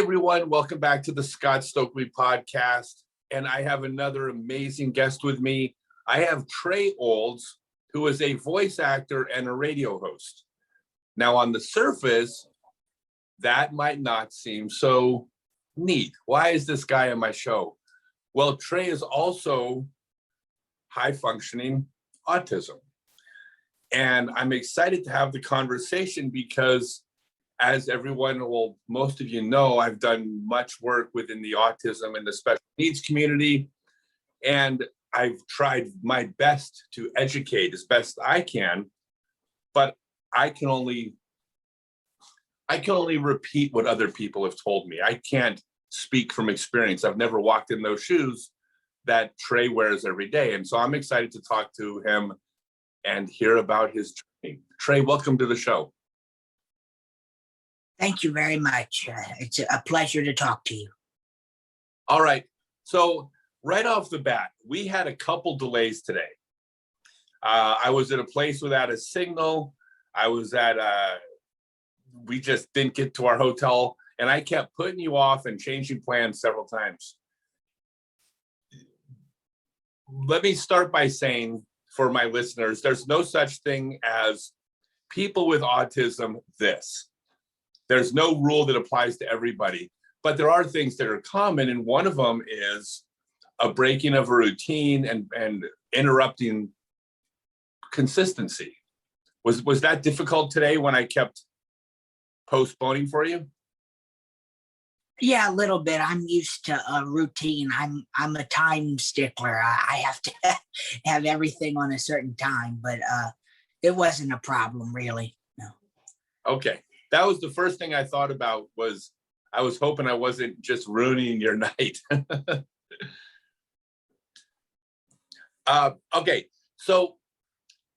everyone, welcome back to the Scott Stokely podcast. And I have another amazing guest with me. I have Trey Olds, who is a voice actor and a radio host. Now, on the surface, that might not seem so neat. Why is this guy on my show? Well, Trey is also high-functioning autism. And I'm excited to have the conversation because, as everyone, well, most of you know, I've done much work within the autism and the special needs community. And I've tried my best to educate as best I can, but I can only repeat what other people have told me. I can't speak from experience. I've never walked in those shoes that Trey wears every day. And so I'm excited to talk to him and hear about his journey. Trey, welcome to the show. Thank you very much. It's a pleasure to talk to you. All right. So right off the bat, we had a couple delays today. I was at a place without a signal. I was at we just didn't get to our hotel, and I kept putting you off and changing plans several times. Let me start by saying, for my listeners, there's no such thing as people with autism this. There's no rule that applies to everybody, but there are things that are common, and one of them is a breaking of a routine and interrupting consistency. Was that difficult today when I kept postponing for you? Yeah, a little bit. I'm used to a routine. I'm a time stickler. I have to have everything on a certain time, but it wasn't a problem really. No. Okay. That was the first thing I thought about. Was I was hoping I wasn't just ruining your night. Okay, so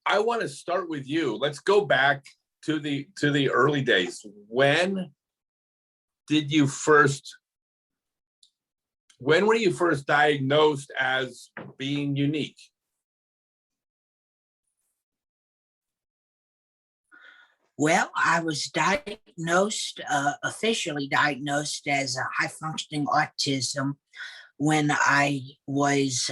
I want to start with you. Let's go back to the early days. When were you first diagnosed as being unique? Well, I was officially diagnosed as a high-functioning autism when I was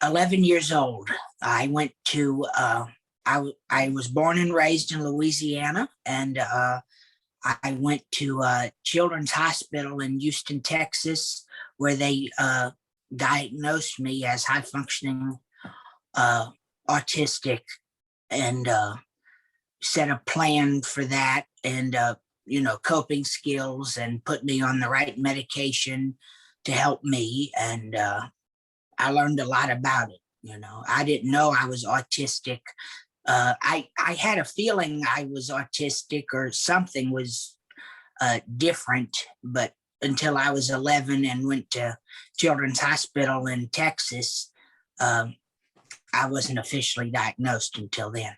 11 years old. I went to, I was born and raised in Louisiana, and I went to Children's Hospital in Houston, Texas, where they diagnosed me as high-functioning autistic, and set a plan for that, and coping skills, and put me on the right medication to help me. And I learned a lot about it. I didn't know I was autistic. I had a feeling I was autistic or something was different, but until I was 11 and went to Children's Hospital in Texas, I wasn't officially diagnosed until then.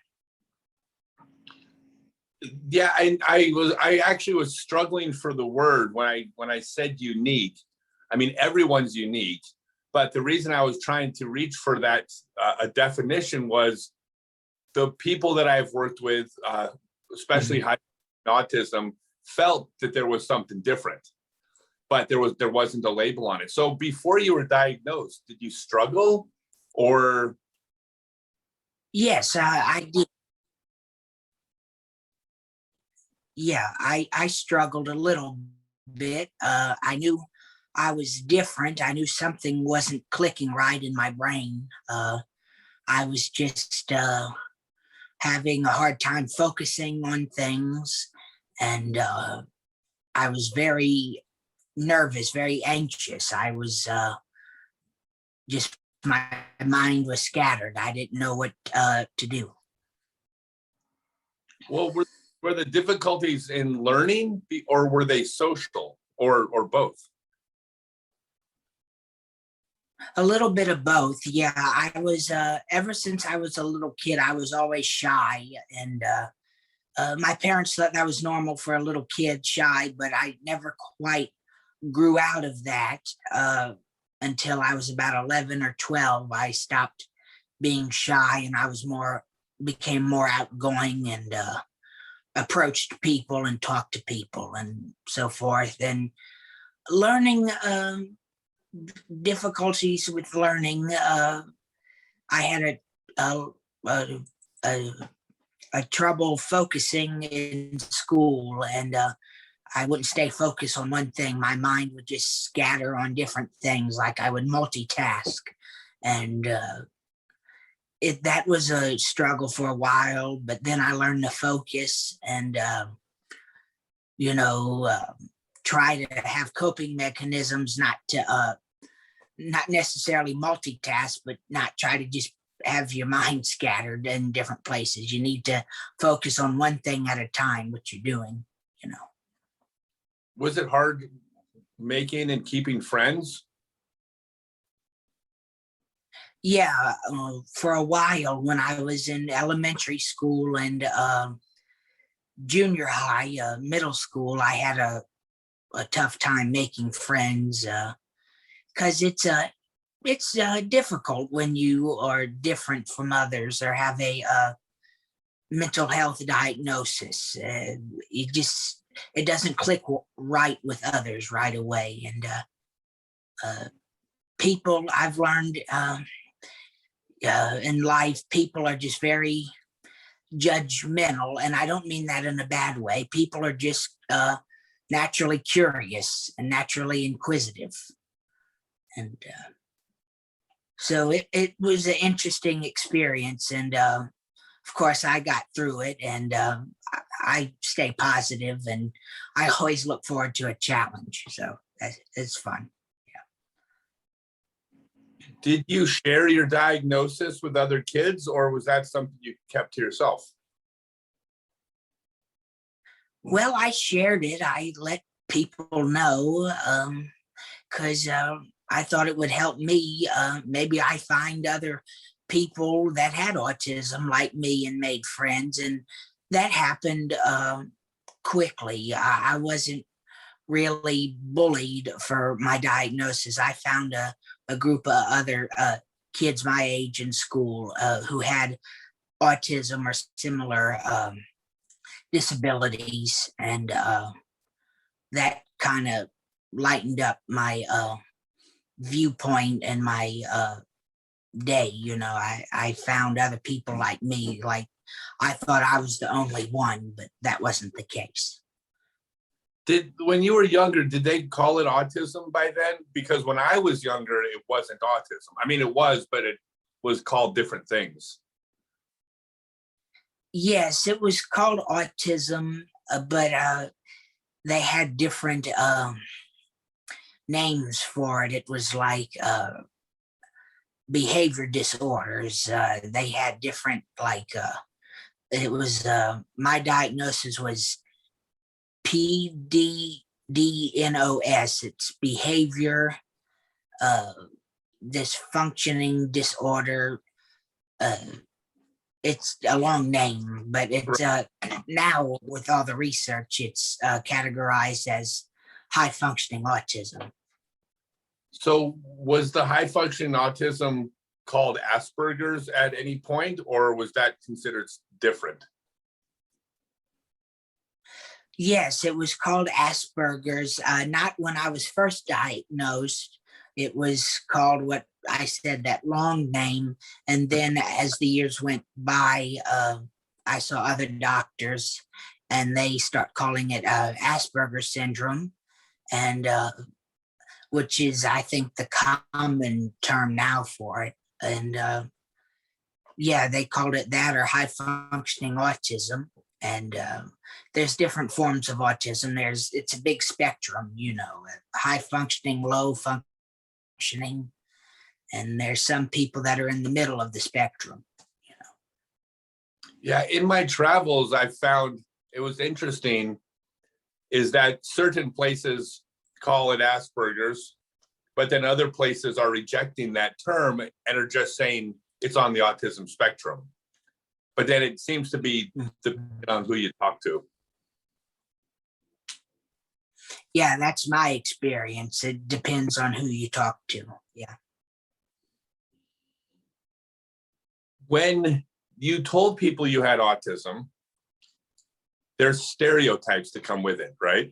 Yeah, and I actually was struggling for the word when I said unique. I mean, everyone's unique, but the reason I was trying to reach for that a definition was the people that I've worked with, especially high autism, felt that there was something different, but there wasn't a label on it. So before you were diagnosed, did you struggle, or? Yes, I did. Yeah, I struggled a little bit. I knew I was different. I knew something wasn't clicking right in my brain. I was just having a hard time focusing on things, and I was very nervous, very anxious. I was just, my mind was scattered. I didn't know what to do. Well, were the difficulties in learning, or were they social, or both? A little bit of both. Yeah, I was, ever since I was a little kid, I was always shy. And my parents thought I was normal for a little kid, shy, but I never quite grew out of that until I was about 11 or 12. I stopped being shy, and I became more outgoing, and approached people and talked to people and so forth. And learning difficulties with learning. I had a, a, a trouble focusing in school, and I wouldn't stay focused on one thing. My mind would just scatter on different things, like I would multitask, and that was a struggle for a while. But then I learned to focus and try to have coping mechanisms, not necessarily multitask, but not try to just have your mind scattered in different places. You need to focus on one thing at a time, what you're doing. Was it hard making and keeping friends? Yeah, for a while when I was in elementary school and junior high, middle school, I had a tough time making friends because it's difficult when you are different from others or have a mental health diagnosis. It doesn't click right with others right away, and people I've learned in life, people are just very judgmental, and I don't mean that in a bad way. People are just naturally curious and naturally inquisitive, and so it was an interesting experience, and of course I got through it, and I stay positive, and I always look forward to a challenge, so it's fun. Did you share your diagnosis with other kids, or was that something you kept to yourself? Well, I shared it. I let people know because I thought it would help me. Maybe I find other people that had autism like me and made friends, and that happened quickly. I wasn't really bullied for my diagnosis. I found a group of other kids my age in school who had autism or similar disabilities, and that kind of lightened up my viewpoint and my day. I found other people like me. Like, I thought I was the only one, but that wasn't the case. When you were younger, did they call it autism by then? Because when I was younger, it wasn't autism. I mean, it was, but it was called different things. Yes, it was called autism, but they had different names for it. It was like behavior disorders. They had different, like, it was, my diagnosis was PDDNOS. It's behavior dysfunctioning disorder. It's a long name, but it's now with all the research, it's categorized as high functioning autism. So was the high functioning autism called Asperger's at any point, or was that considered different? Yes, it was called Asperger's. Not when I was first diagnosed. It was called what I said, that long name. And then as the years went by, I saw other doctors and they start calling it Asperger's syndrome, and which is, I think, the common term now for it. And yeah, they called it that, or high functioning autism. And there's different forms of autism. It's a big spectrum, high functioning, low functioning, and there's some people that are in the middle of the spectrum. Yeah, in my travels, I found it was interesting is that certain places call it Asperger's, but then other places are rejecting that term and are just saying it's on the autism spectrum. But then it seems to be depending on who you talk to. Yeah, that's my experience. It depends on who you talk to. Yeah. When you told people you had autism, there's stereotypes that come with it, right?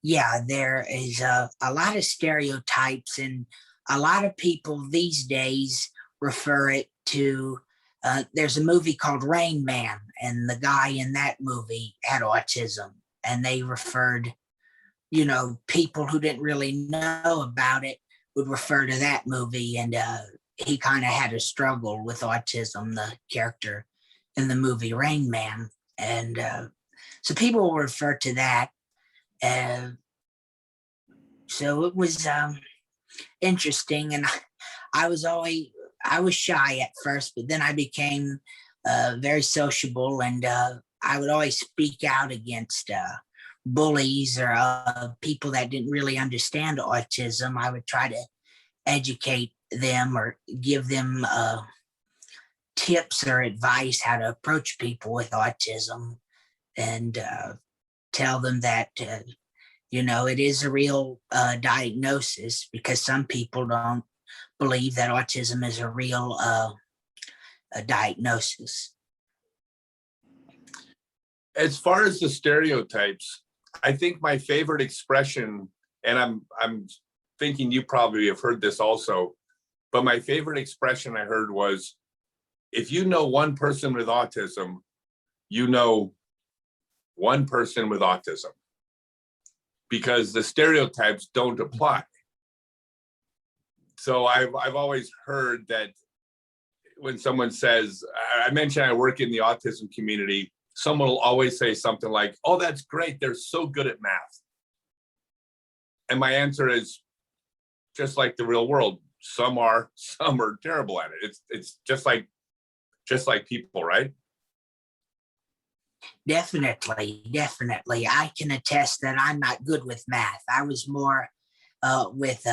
yeah, there is a lot of stereotypes, and a lot of people these days refer it to. There's a movie called Rain Man, and the guy in that movie had autism, and they referred, people who didn't really know about it would refer to that movie, and he kind of had a struggle with autism, the character in the movie Rain Man, and so people will refer to that. Uh, so it was interesting, and I was always I was shy at first, but then I became very sociable, and I would always speak out against bullies or people that didn't really understand autism. I would try to educate them or give them tips or advice how to approach people with autism, and tell them that it is a real diagnosis, because some people don't believe that autism is a real a diagnosis. As far as the stereotypes, I think my favorite expression, and I'm thinking you probably have heard this also, but my favorite expression I heard was, if you know one person with autism, you know one person with autism, because the stereotypes don't apply. So I've always heard that when someone says, I mentioned I work in the autism community, someone will always say something like, "Oh, that's great, they're so good at math." And my answer is, just like the real world, some are terrible at it. It's just like people, right? Definitely. I can attest that I'm not good with math. I was more with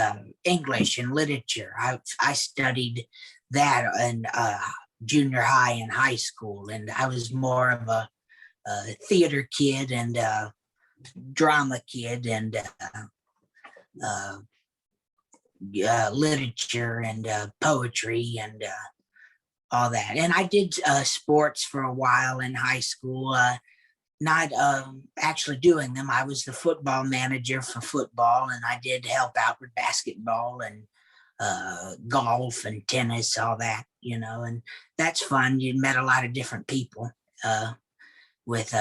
English and literature. I studied that in junior high and high school, and I was more of a theater kid and drama kid, and literature and poetry and all that. And I did sports for a while in high school. Not actually doing them. I was the football manager for football, and I did help out with basketball and golf and tennis, all that, and that's fun. You met a lot of different people with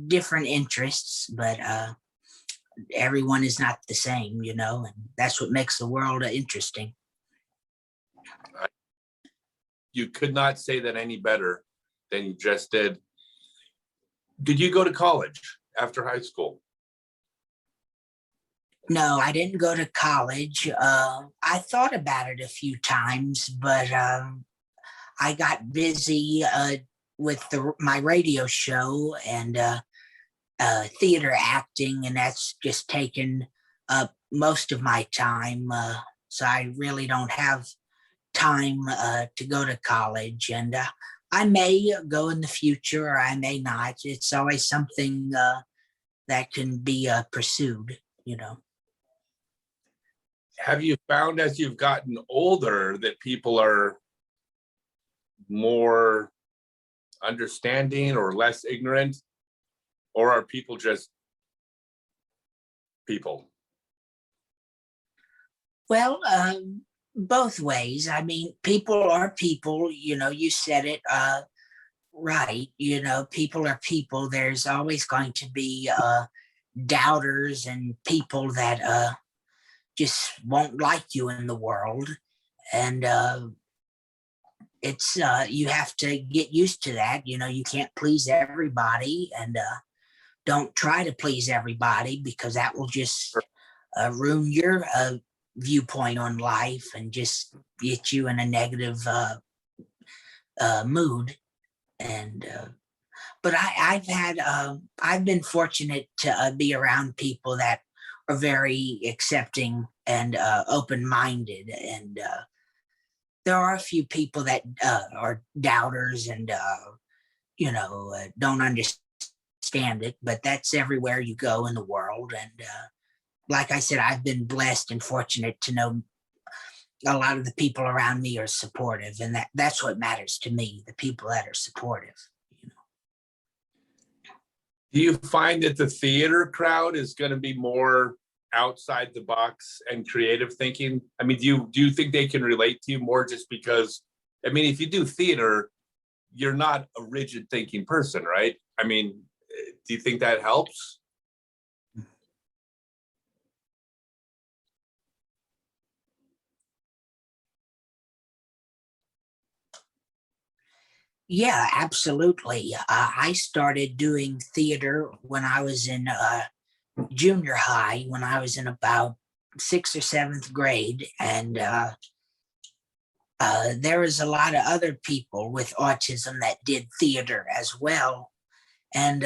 different interests, but everyone is not the same, and that's what makes the world interesting. You could not say that any better than you just did. Did you go to college after high school? No, I didn't go to college. I thought about it a few times, but I got busy with my radio show and theater acting, and that's just taken up most of my time. So I really don't have time to go to college, and I may go in the future, or I may not. It's always something that can be pursued. Have you found as you've gotten older that people are more understanding or less ignorant, or are people just people? Well, both ways. I mean, people are people, you said it right. People are people. There's always going to be doubters and people that just won't like you in the world. And it's you have to get used to that. You can't please everybody, and don't try to please everybody, because that will just ruin your viewpoint on life and just get you in a negative mood. And but I've been fortunate to be around people that are very accepting and open-minded, and there are a few people that are doubters and don't understand it, but that's everywhere you go in the world. And like I said, I've been blessed and fortunate to know a lot of the people around me are supportive, and that's what matters to me, the people that are supportive. Do you find that the theater crowd is going to be more outside the box and creative thinking? I mean, do you think they can relate to you more just because, I mean, if you do theater, you're not a rigid thinking person, right? I mean, do you think that helps? Yeah, absolutely. I started doing theater when I was in junior high, when I was in about sixth or seventh grade. And there was a lot of other people with autism that did theater as well. And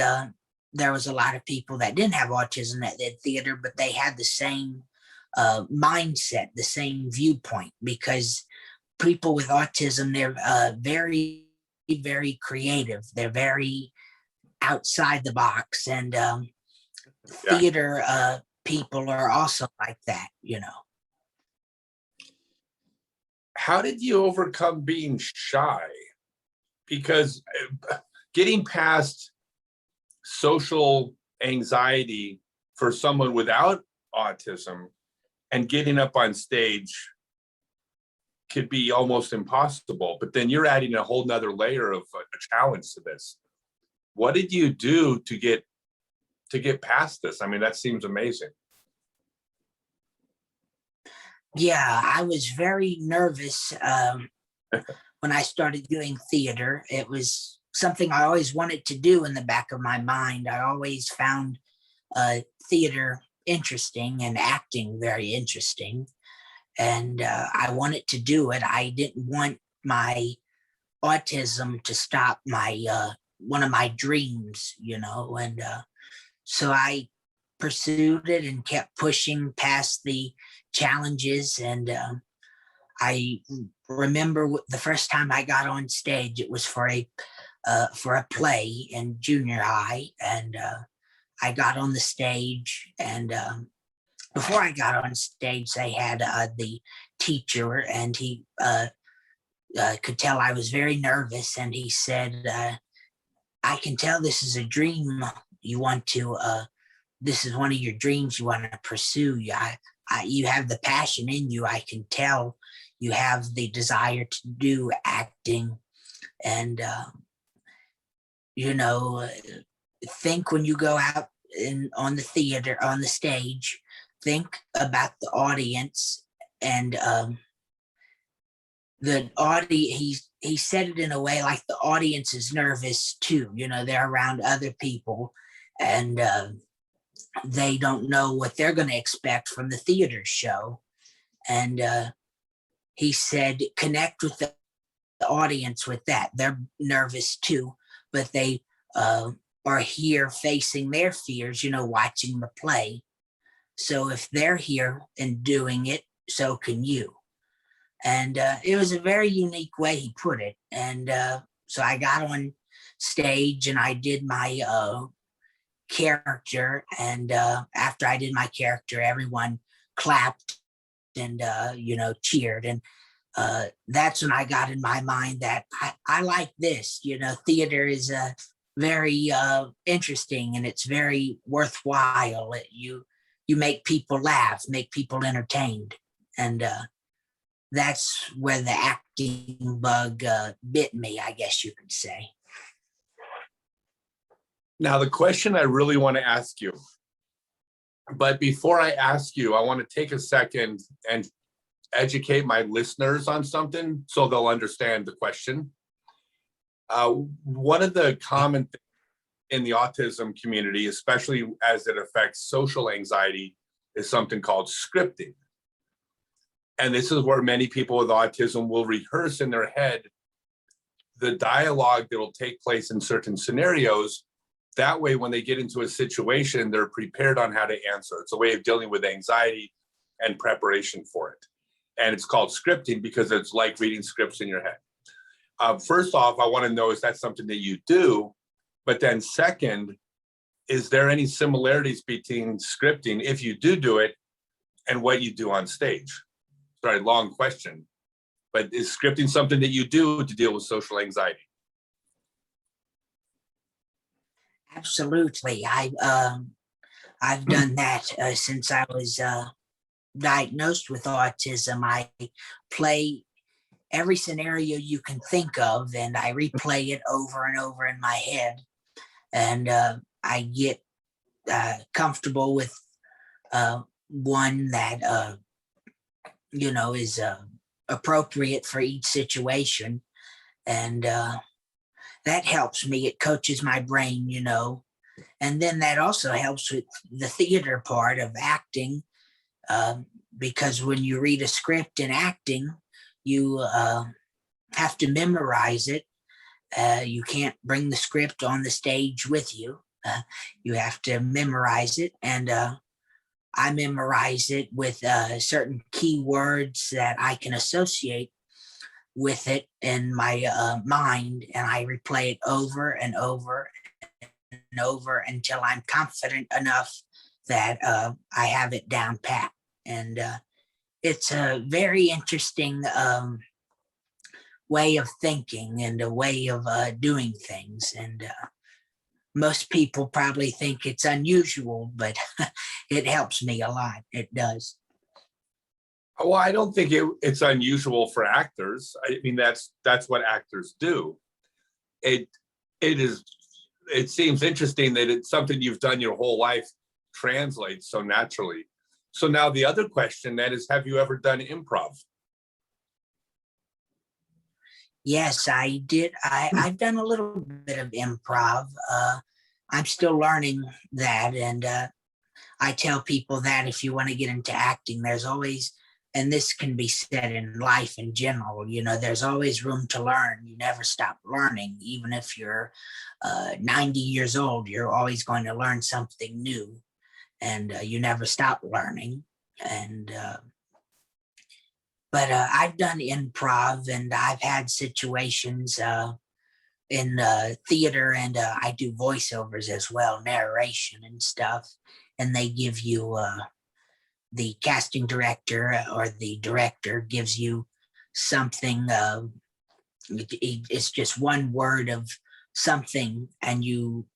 there was a lot of people that didn't have autism that did theater, but they had the same mindset, the same viewpoint, because people with autism, they're very, very creative. They're very outside the box. And Yeah. theater people are also like that, you know. How did you overcome being shy? Because getting past social anxiety for someone without autism and getting up on stage could be almost impossible. But then you're adding a whole nother layer of a challenge to this. What did you do to get past this? I mean, that seems amazing. Yeah, I was very nervous when I started doing theater. It was something I always wanted to do in the back of my mind. I always found theater interesting and acting very interesting. And I wanted to do it. I didn't want my autism to stop my one of my dreams, you know. And so I pursued it and kept pushing past the challenges. And I remember the first time I got on stage, it was for a play in junior high. And I got on the stage, and before I got on stage, they had the teacher, and he could tell I was very nervous. And he said, I can tell this is a dream you want to, this is one of your dreams you want to pursue. You have the passion in you. I can tell you have the desire to do acting. And, you know, think when you go out on the theater, on the stage, think about the audience. And the audience, he said it in a way like the audience is nervous too. You know, they're around other people, and they don't know what they're going to expect from the theater show. And he said, connect with the audience with that. They're nervous too, but they are here facing their fears, you know, watching the play. So if they're here and doing it, so can you. And it was a very unique way he put it. And so I got on stage and I did my character. And after I did my character, everyone clapped and, you know, cheered. And that's when I got in my mind that I like this, you know, theater is very interesting, and it's very worthwhile. You make people laugh, make people entertained. And that's where the acting bug bit me, I guess you could say. Now, the question I really want to ask you, but before I ask you, I want to take a second and educate my listeners on something so they'll understand the question. One of the common things in the autism community, especially as it affects social anxiety, is something called scripting. And this is where many people with autism will rehearse in their head the dialogue that will take place in certain scenarios. That way, when they get into a situation, they're prepared on how to answer. It's a way of dealing with anxiety and preparation for it. And it's called scripting because it's like reading scripts in your head. First off, I want to know, is that something that you do? But then second, is there any similarities between scripting, if you do it, and what you do on stage? Sorry, long question. But is scripting something that you do to deal with social anxiety? Absolutely. I've done that since I was diagnosed with autism. I play every scenario you can think of, and I replay it over and over in my head. And I get comfortable with one that is appropriate for each situation, and that helps me. It coaches my brain, and then that also helps with the theater part of acting, because when you read a script in acting, you have to memorize it. You can't bring the script on the stage with you. You have to memorize it, and I memorize it with certain keywords that I can associate with it in my mind, and I replay it over and over and over until I'm confident enough that I have it down pat. And it's a very interesting way of thinking and a way of doing things. And most people probably think it's unusual, but it helps me a lot. It does. Well, I don't think it's unusual for actors. I mean, that's what actors do. It seems interesting that it's something you've done your whole life translates so naturally. So now the other question then is, have you ever done improv? Yes, I did. I've done a little bit of improv. I'm still learning that. And I tell people that if you want to get into acting, there's always, and this can be said in life in general, there's always room to learn. You never stop learning. Even if you're 90 years old, you're always going to learn something new, and you never stop learning. And but I've done improv, and I've had situations in theater, and I do voiceovers as well, narration and stuff. And they give you, the casting director or the director gives you something. It's just one word of something, and you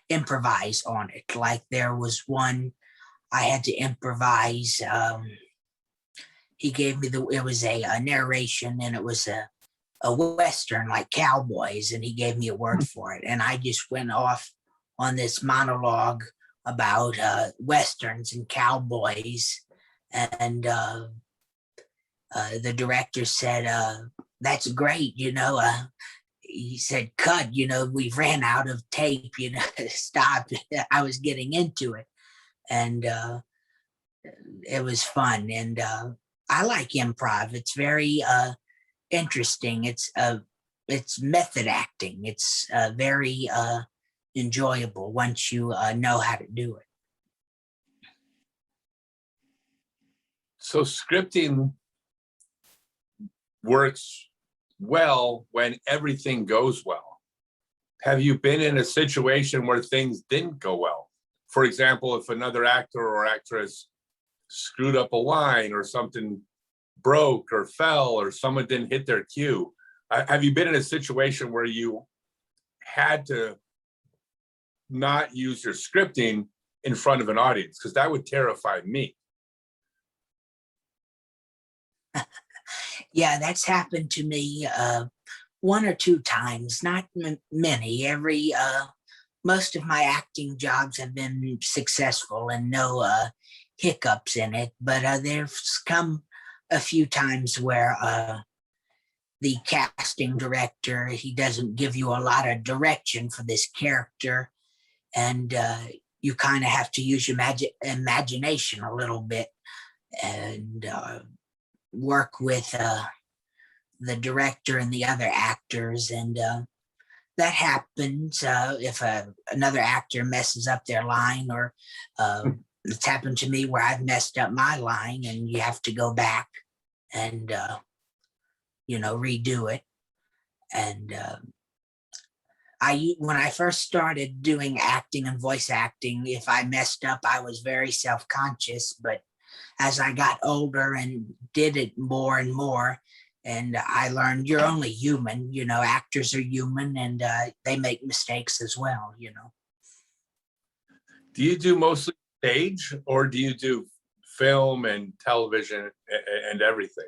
improvise on it. Like there was one I had to improvise. He gave me it was a narration, and it was a Western, like cowboys, and he gave me a word for it. And I just went off on this monologue about Westerns and cowboys. And the director said, that's great, he said, cut, we've ran out of tape, stop. I was getting into it. And it was fun. And I like improv. It's very interesting. It's method acting. It's very enjoyable once you know how to do it. So scripting works well when everything goes well. Have you been in a situation where things didn't go well? For example, if another actor or actress screwed up a line, or something broke or fell, or someone didn't hit their cue. Have you been in a situation where you had to not use your scripting in front of an audience? Because that would terrify me. Yeah, that's happened to me one or two times, not many. Most of my acting jobs have been successful and no hiccups in it, but there's come a few times where the casting director, he doesn't give you a lot of direction for this character, and you kind of have to use your imagination a little bit, and work with the director and the other actors. And that happens if another actor messes up their line, or it's happened to me where I've messed up my line and you have to go back and redo it. And when I first started doing acting and voice acting, if I messed up, I was very self-conscious. But as I got older and did it more and more, and I learned you're only human, actors are human, and they make mistakes as well, Do you do mostly stage, or do you do film and television and everything?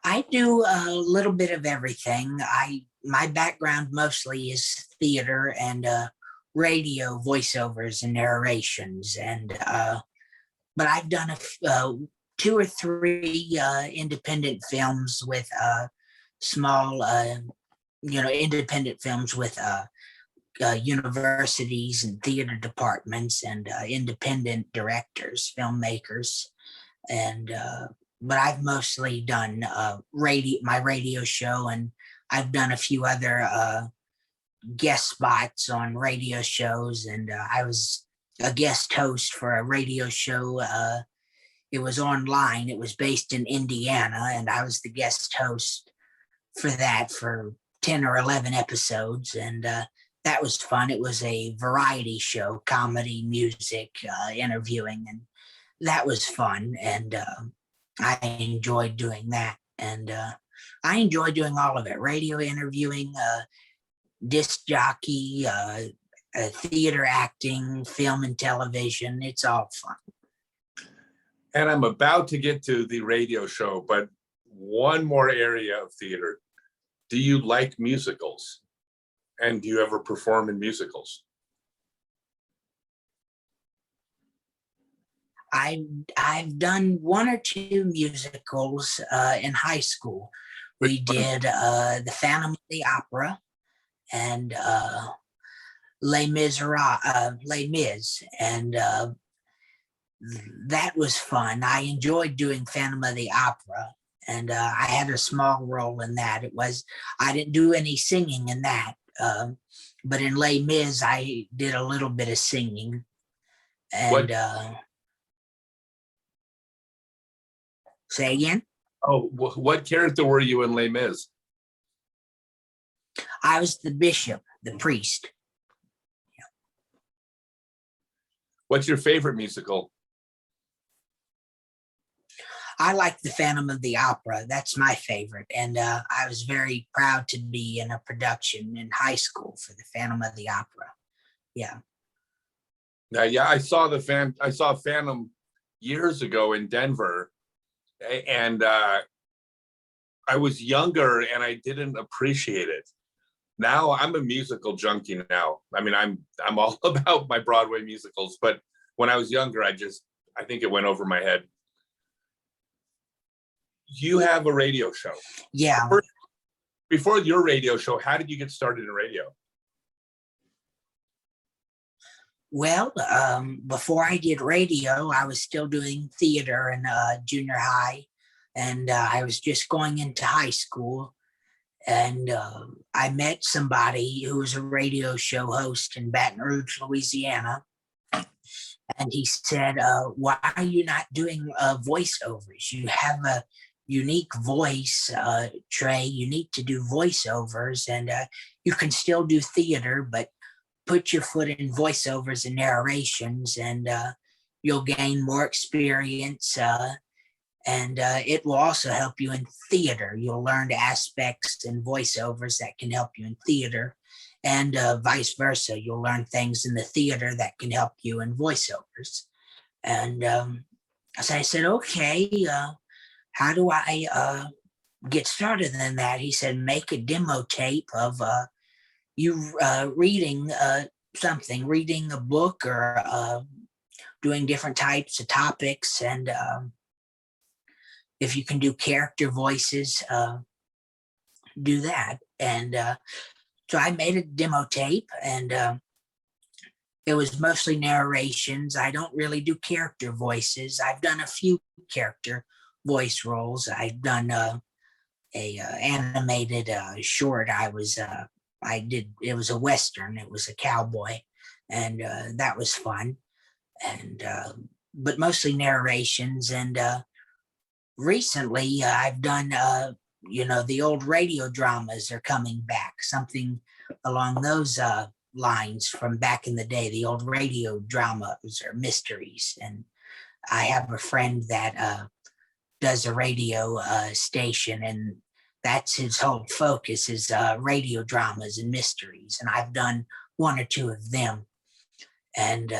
I do a little bit of everything. My background mostly is theater and radio voiceovers and narrations, and but I've done two or three independent films with small, independent films with universities and theater departments and independent directors, filmmakers, and but I've mostly done my radio show, and I've done a few other guest spots on radio shows, and I was a guest host for a radio show. It was online. It was based in Indiana, and I was the guest host for that for 10 or 11 episodes, and that was fun. It was a variety show, comedy, music, interviewing, and that was fun. And I enjoyed doing that. And I enjoy doing all of it: radio interviewing, disc jockey, theater acting, film and television. It's all fun. And I'm about to get to the radio show, but one more area of theater. Do you like musicals? And do you ever perform in musicals? I've done one or two musicals in high school. We did The Phantom of the Opera and Les Miserables, Les Mis, and that was fun. I enjoyed doing Phantom of the Opera, and I had a small role in that. I didn't do any singing in that, but in Les Mis, I did a little bit of singing. And say again? Oh, what character were you in Les Mis? I was the bishop, the priest. Yeah. What's your favorite musical? I like The Phantom of the Opera. That's my favorite. And I was very proud to be in a production in high school for The Phantom of the Opera. Yeah. Yeah, I saw Phantom years ago in Denver, and I was younger and I didn't appreciate it. Now I'm a musical junkie now. I mean, I'm all about my Broadway musicals, but when I was younger, I think it went over my head. You have a radio show. Yeah. Before your radio show, how did you get started in radio? Well, before I did radio, I was still doing theater in junior high, and I was just going into high school. And I met somebody who was a radio show host in Baton Rouge, Louisiana. And he said, why are you not doing voiceovers? You have a unique voice, Trey. You need to do voiceovers, and you can still do theater, but put your foot in voiceovers and narrations, and you'll gain more experience. And it will also help you in theater. You'll learn aspects in voiceovers that can help you in theater, and vice versa. You'll learn things in the theater that can help you in voiceovers. And so I said, okay, how do I get started in that? He said, make a demo tape of you reading something, reading a book, or doing different types of topics. And if you can do character voices, do that. And so I made a demo tape, and it was mostly narrations. I don't really do character voices. I've done a few character voice roles. I've done a animated short. I did, it was a Western. It was a cowboy, and that was fun. And but mostly narrations. And recently I've done the old radio dramas are coming back, something along those lines from back in the day, the old radio dramas or mysteries. And I have a friend that does a radio station, and that's his whole focus is radio dramas and mysteries. And I've done one or two of them. And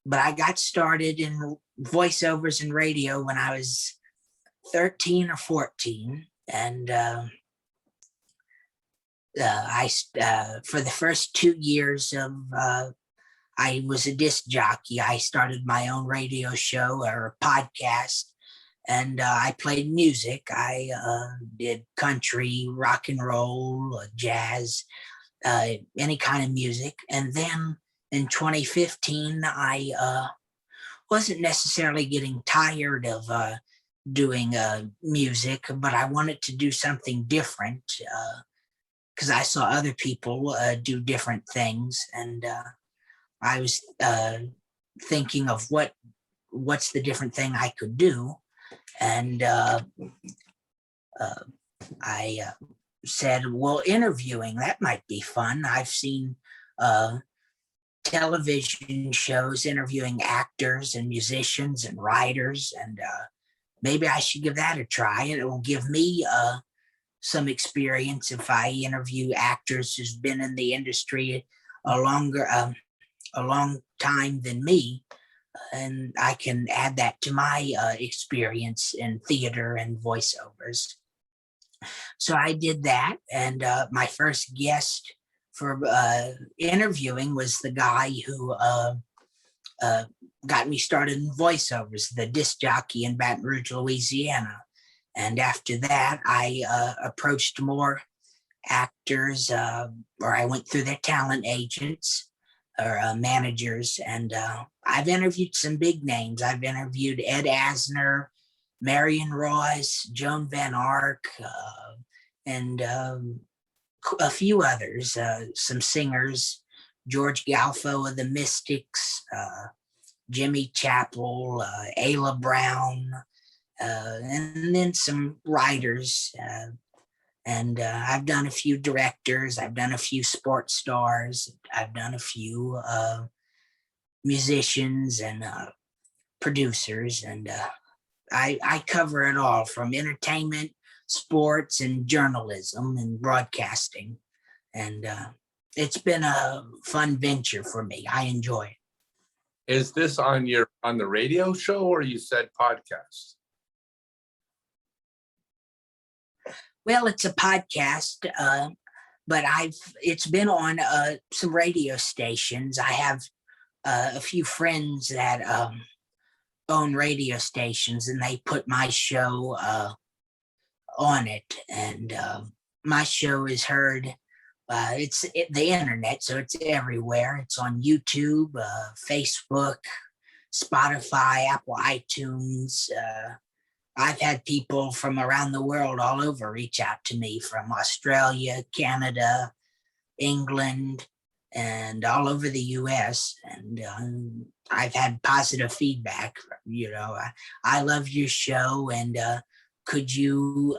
but I got started in voiceovers and radio when I was 13 or 14, and for the first 2 years of I was a disc jockey. I started my own radio show or podcast, and I played music. I did country, rock and roll, jazz, any kind of music. And then in 2015, I wasn't necessarily getting tired of doing music, but I wanted to do something different because I saw other people do different things, and I was thinking of what's the different thing I could do, and I said, well, interviewing, that might be fun. I've seen television shows interviewing actors and musicians and writers, and maybe I should give that a try, and it will give me some experience if I interview actors who's been in the industry a long time than me, and I can add that to my experience in theater and voiceovers. So I did that, and my first guest for interviewing was the guy who got me started in voiceovers, the disc jockey in Baton Rouge, Louisiana. And after that, I approached more actors, or I went through their talent agents or managers, and I've interviewed some big names. I've interviewed Ed Asner, Marion Royce, Joan Van Ark, and a few others, some singers, George Galfo of the Mystics, Jimmy Chappell, Ayla Brown, and then some writers. And I've done a few directors, I've done a few sports stars, I've done a few musicians and producers, and I cover it all from entertainment, sports, and journalism and broadcasting. And it's been a fun venture for me. I enjoy it. Is this on the radio show, or you said podcast? Well, it's a podcast, but it's been on some radio stations. I have a few friends that own radio stations, and they put my show on it. And my show is heard. It's the internet, so it's everywhere. It's on YouTube, Facebook, Spotify, Apple iTunes. I've had people from around the world all over reach out to me, from Australia, Canada, England, and all over the US. And I've had positive feedback. I love your show, and could you,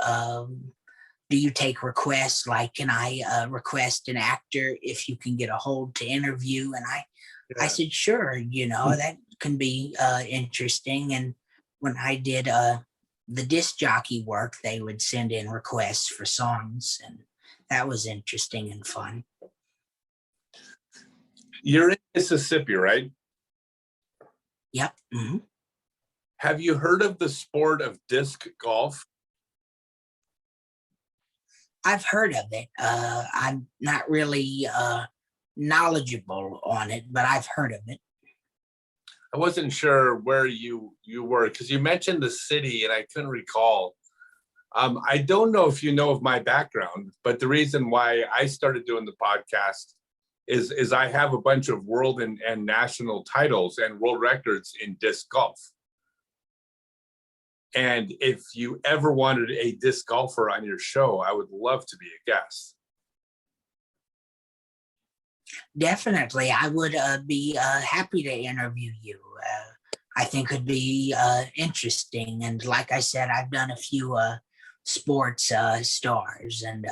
do you take requests? Like, can I request an actor if you can get a hold to interview? And I said, sure, that can be interesting. And when I did the disc jockey work, they would send in requests for songs, and that was interesting and fun. You're in Mississippi, right? Yep. Mm-hmm. Have you heard of the sport of disc golf? I've heard of it. I'm not really knowledgeable on it, but I've heard of it. I wasn't sure where you were, because you mentioned the city and I couldn't recall. I don't know if you know of my background, but the reason why I started doing the podcast is I have a bunch of world and national titles and world records in disc golf. And if you ever wanted a disc golfer on your show, I would love to be a guest. Definitely. I would be happy to interview you. I think it'd be interesting. And like I said, I've done a few sports stars, and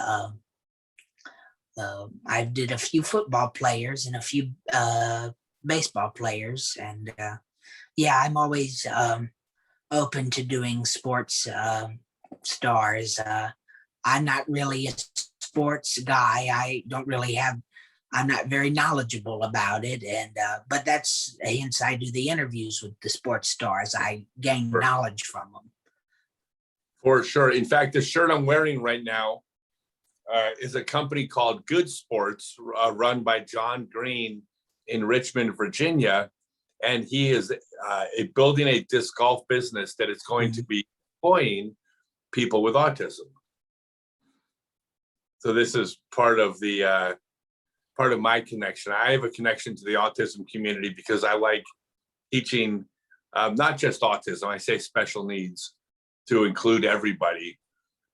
I did a few football players and a few baseball players. And yeah, I'm always open to doing sports stars. I'm not really a sports guy. I don't really have I'm not very knowledgeable about it, and but that's hence I do the interviews with the sports stars. I gain For knowledge from them. for sure. In fact, the shirt I'm wearing right now is a company called Good Sports, run by John Green in Richmond, Virginia. And he is building a disc golf business that is going to be employing people with autism. So this is part of my connection. I have a connection to the autism community because I like teaching not just autism, I say special needs to include everybody,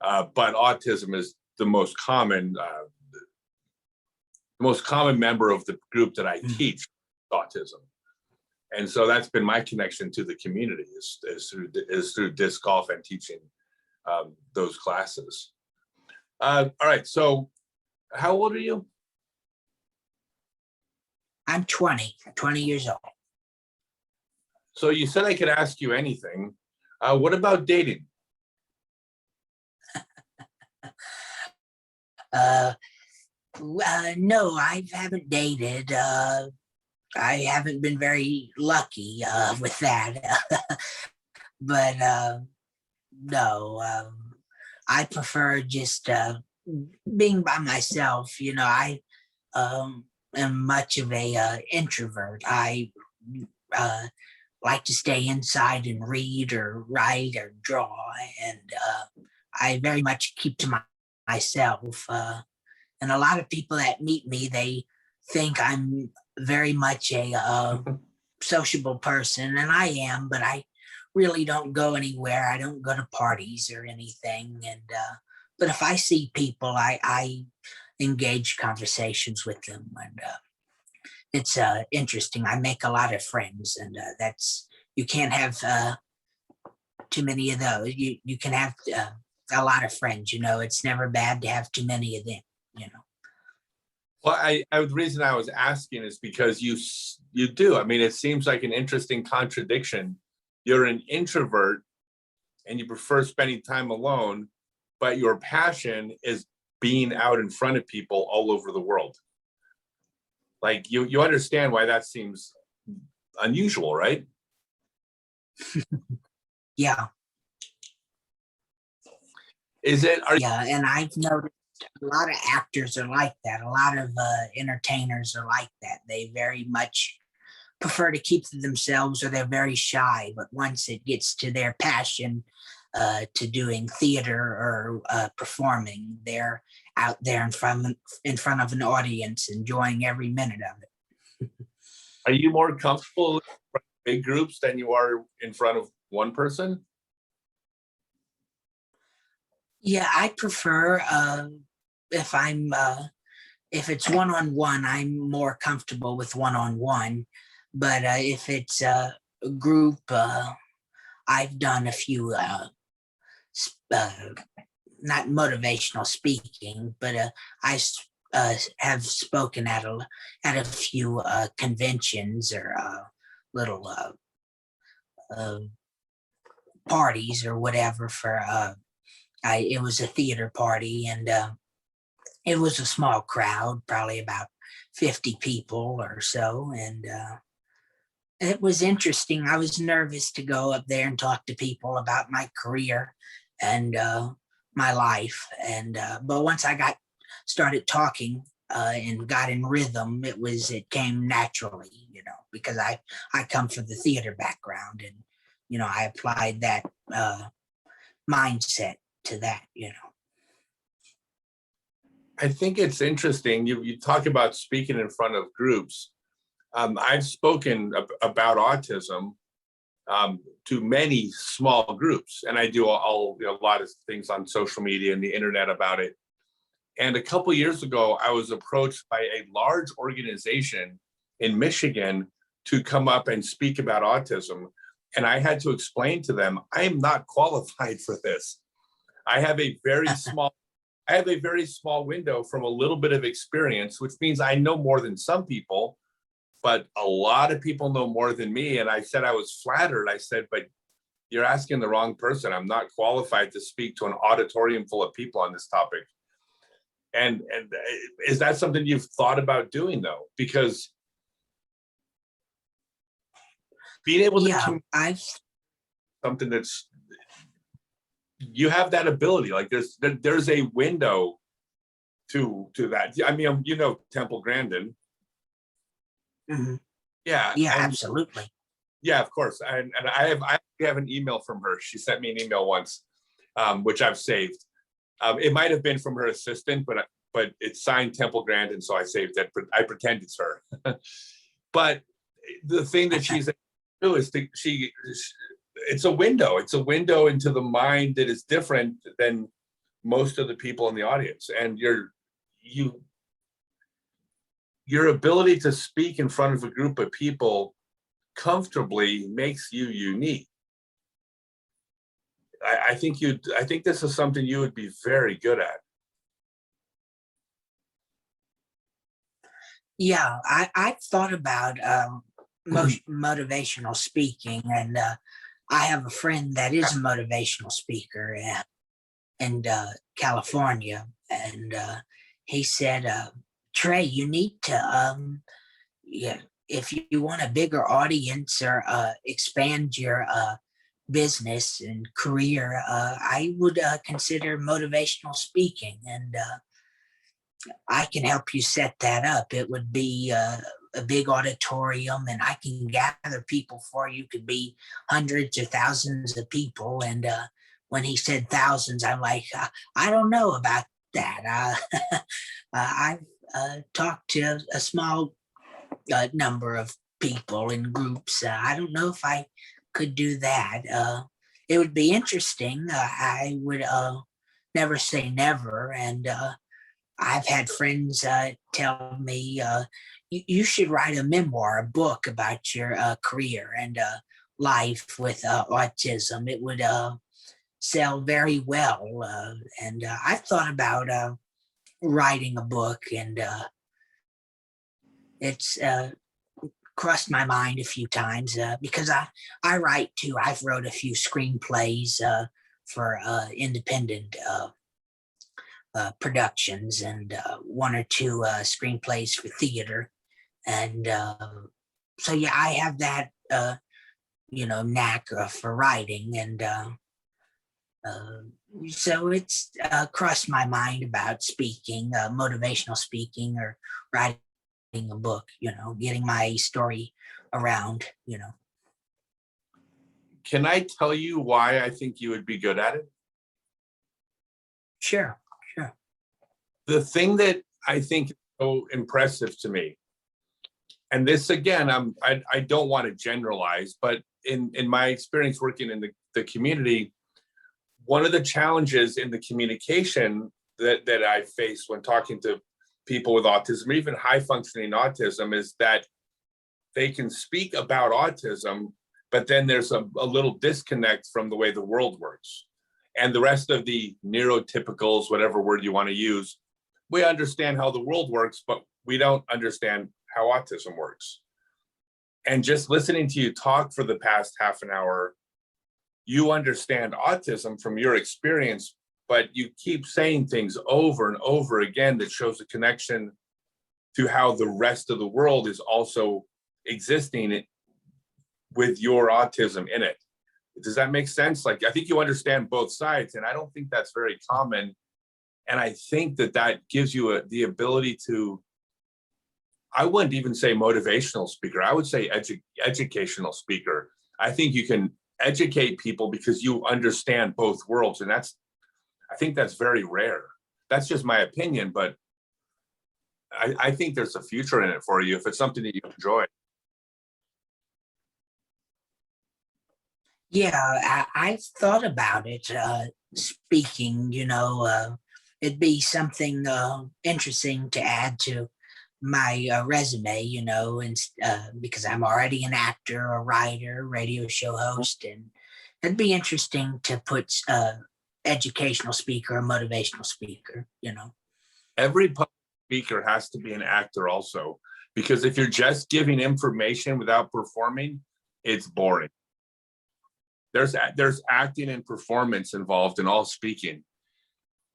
but autism is the most common member of the group that I teach, autism. And so that's been my connection to the community is through disc golf and teaching those classes. All right, so how old are you? I'm 20 years old. So you said I could ask you anything. What about dating? No, I haven't dated. I haven't been very lucky with that. But no, I prefer just being by myself. You know, I am much of a introvert. I like to stay inside and read or write or draw, and I very much keep to myself. And a lot of people that meet me, they think I'm very much a sociable person, and I am, but I really don't go anywhere. I don't go to parties or anything. And but if I see people, I engage conversations with them, and it's interesting. I make a lot of friends, and that's you can't have too many of those. You can have a lot of friends. You know, it's never bad to have too many of them. You know. Well, the reason I was asking is because you do. I mean, it seems like an interesting contradiction. You're an introvert and you prefer spending time alone, but your passion is being out in front of people all over the world. Like you understand why that seems unusual, right? Yeah. Yeah, and I've noticed a lot of actors are like that. A lot of entertainers are like that. They very much prefer to keep to themselves, or they're very shy. But once it gets to their passion to doing theater or performing, they're out there in front of an audience, enjoying every minute of it. Are you more comfortable in big groups than you are in front of one person? Yeah, I prefer if it's one-on-one, I'm more comfortable with one-on-one. But if it's a group, I've done a few not motivational speaking, but I have spoken at a few conventions or little parties or whatever for it was a theater party, and it was a small crowd, probably about 50 people or so, and it was interesting. I was nervous to go up there and talk to people about my career and my life, and but once I started talking and got in rhythm, it came naturally, you know, because I come from the theater background, and you know, I applied that mindset to that, you know. I think it's interesting. You talk about speaking in front of groups. I've spoken about autism to many small groups, and I do a lot of things on social media and the internet about it. And a couple of years ago, I was approached by a large organization in Michigan to come up and speak about autism. And I had to explain to them, I am not qualified for this. I have a very small window from a little bit of experience, which means I know more than some people, but a lot of people know more than me. And I said I was flattered. I said, but you're asking the wrong person. I'm not qualified to speak to an auditorium full of people on this topic. And is that something you've thought about doing though? Because being able to Yeah, I've something that's, you have that ability, like there's a window to that. I mean, you know, Temple Grandin. mhm, Yeah. yeah, And absolutely. yeah, of course. And I have an email from her. She sent me an email once, which I've saved. It might have been from her assistant, but it's signed Temple Grandin, so I saved it. I pretend it's her. But the thing that she's do is it's a window. It's a window into the mind that is different than most of the people in the audience. And your ability to speak in front of a group of people comfortably makes you unique. I think this is something you would be very good at. Yeah, I've thought about motivational speaking, and I have a friend that is a motivational speaker in California, and he said, "Trey, you need to, yeah, if you want a bigger audience or expand your business and career, I would consider motivational speaking, and I can help you set that up. It would be a big auditorium, and I can gather people for you. Could be hundreds or thousands of people." And when he said thousands, I'm like, I don't know about that. I've talked to a small number of people in groups. I don't know if I could do that. It would be interesting. I would never say never, and I've had friends tell me, you should write a memoir, a book about your career and life with autism. It would sell very well. And I've thought about writing a book, and it's crossed my mind a few times because I write too. I've wrote a few screenplays for independent productions, and one or two screenplays for theater. And so, yeah, I have that, knack for writing. And uh, so it's crossed my mind about speaking, motivational speaking, or writing a book, getting my story around. Can I tell you why I think you would be good at it? Sure, sure. The thing that I think is so impressive to me, and this again, I don't want to generalize, but in my experience working in the community, one of the challenges in the communication that I face when talking to people with autism, even high functioning autism, is that they can speak about autism, but then there's a little disconnect from the way the world works. And the rest of the neurotypicals, whatever word you want to use, we understand how the world works, but we don't understand how autism works. And just listening to you talk for the past half an hour, you understand autism from your experience, but you keep saying things over and over again that shows a connection to how the rest of the world is also existing with your autism in it. Does that make sense? Like, I think you understand both sides, and I don't think that's very common. And I think that gives you the ability to, I wouldn't even say motivational speaker, I would say educational speaker. I think you can educate people because you understand both worlds. And I think that's very rare. That's just my opinion, but I think there's a future in it for you if it's something that you enjoy. Yeah, I've thought about it. Speaking, it'd be something interesting to add to my resume, and because I'm already an actor, a writer, radio show host, and it'd be interesting to put educational speaker or motivational speaker. Every public speaker has to be an actor also, because if you're just giving information without performing, it's boring. There's acting and performance involved in all speaking.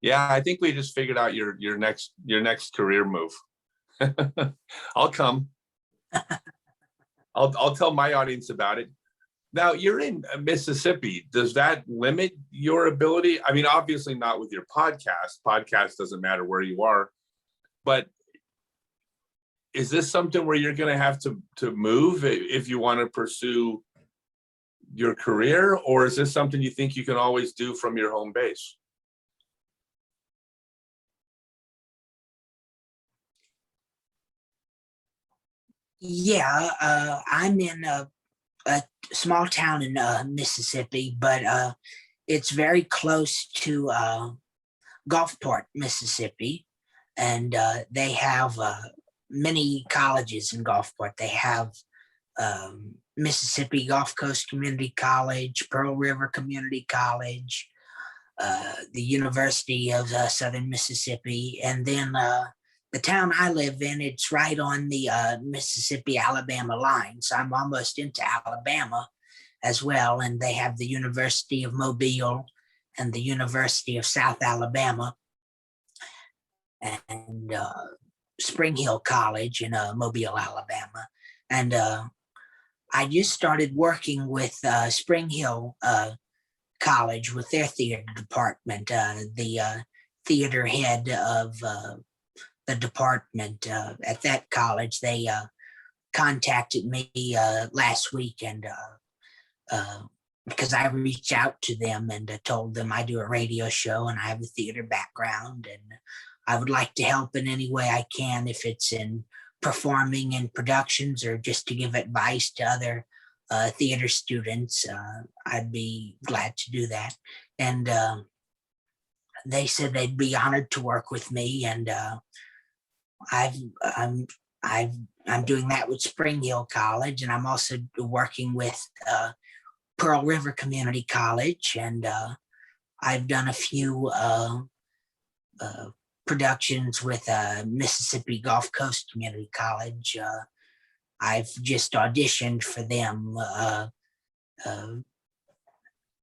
Yeah, I think we just figured out your next career move. I'll come. I'll tell my audience about it. Now, you're in Mississippi. Does that limit your ability? I mean, obviously not with your podcast. Podcast doesn't matter where you are, but is this something where you're going to have to move if you want to pursue your career, or is this something you think you can always do from your home base? Yeah, I'm in a small town in Mississippi, but it's very close to Gulfport, Mississippi, and they have many colleges in Gulfport. They have Mississippi Gulf Coast Community College, Pearl River Community College, the University of Southern Mississippi, and then the town I live in, it's right on the Mississippi-Alabama line. So I'm almost into Alabama as well. And they have the University of Mobile and the University of South Alabama and Spring Hill College in Mobile, Alabama. And I just started working with Spring Hill College with their theater department. The theater head of the department at that college, they contacted me last week, and because I reached out to them and told them I do a radio show and I have a theater background, and I would like to help in any way I can, if it's in performing in productions or just to give advice to other theater students. I'd be glad to do that. And they said they'd be honored to work with me, and I'm doing that with Spring Hill College, and I'm also working with Pearl River Community College, and I've done a few productions with Mississippi Gulf Coast Community College. I've just auditioned for them,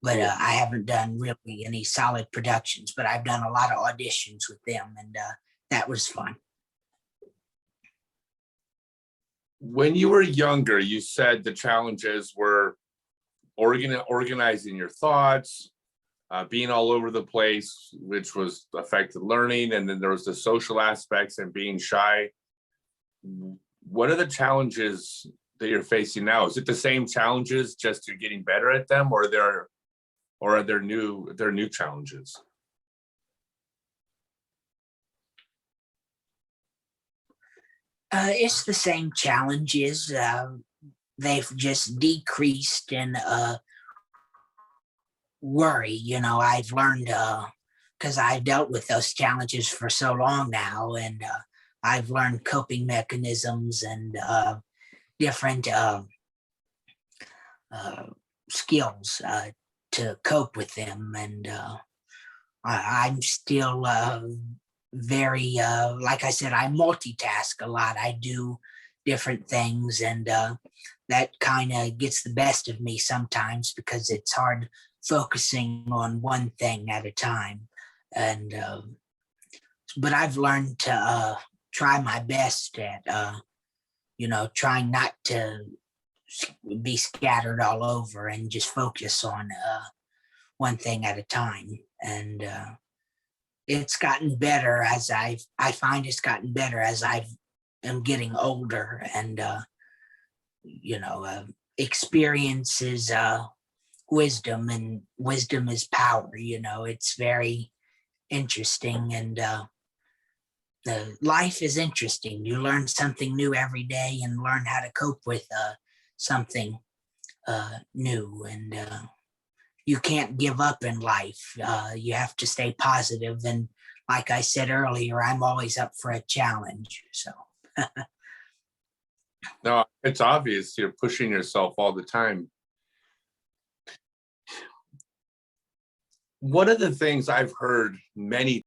but I haven't done really any solid productions, but I've done a lot of auditions with them, and that was fun. When you were younger, you said the challenges were organizing your thoughts, being all over the place, which was affected learning. And then there was the social aspects and being shy. What are the challenges that you're facing now? Is it the same challenges, just you're getting better at them, or are there new challenges? It's the same challenges. They've just decreased in worry. I've learned, because I've dealt with those challenges for so long now, and I've learned coping mechanisms and different skills to cope with them. And I'm still very, like I said, I multitask a lot. I do different things, and that kind of gets the best of me sometimes, because it's hard focusing on one thing at a time. And but I've learned to try my best at trying not to be scattered all over and just focus on one thing at a time. And it's gotten better as I find it's gotten better as I am getting older, and experience is wisdom, and wisdom is power. It's very interesting, and the life is interesting. You learn something new every day and learn how to cope with something new, and you can't give up in life. You have to stay positive. And like I said earlier, I'm always up for a challenge. So No, it's obvious you're pushing yourself all the time. One of the things I've heard many